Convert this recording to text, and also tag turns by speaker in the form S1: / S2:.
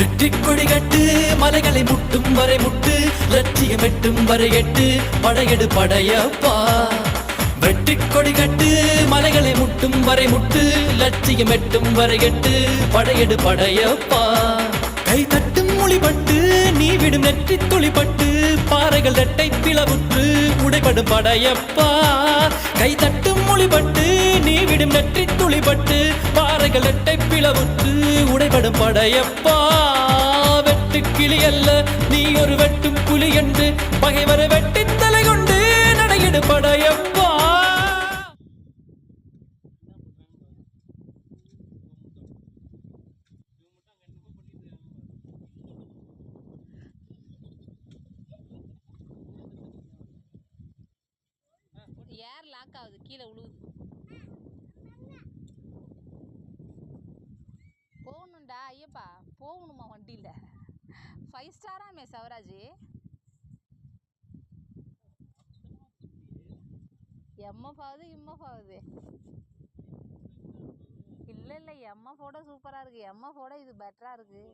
S1: வெற்றி கொடி கட்டு மலைகளை முட்டும் வரை முட்டு லட்சியம் எட்டும் வரை எட்டு படையெடு படையப்பா வெற்றி கொடி கட்டு மலைகளை முட்டும் வரை முட்டு லட்சியம் எட்டும் வரை எட்டு படையெடு படையப்பா கை தட்டும் மொழிபட்டு நீ விடும் நெற்றி துளிப்பட்டு பாறைகள் ரெட்டை பிளவுற்று உடைபடும் படையப்பா கை தட்டும் மொழிபட்டு நீ விடும் நெற்றி துளிப்பட்டு பாறைகள் ரெட்டை பிளவுற்று உடைபடும் படையப்பா வெட்டு கிளி அல்ல நீ ஒரு வெட்டும் புலி என்று பகைவரை வெட்டி தலை கொண்டு நடையிடு படையப்பா.
S2: ஏர் லாக் ஆகுது கீழே உழுவுது. போகணும்டா ஐயப்பா போகணுமா வண்டியில் 5 ஸ்டாராமே சவராஜ் எம்எஃப் ஆகுது இம்எஃப் ஆகுது. இல்லை எம்எஃபோட சூப்பராக இருக்குது. எம்எஃபோட இது பெட்டராக இருக்குது.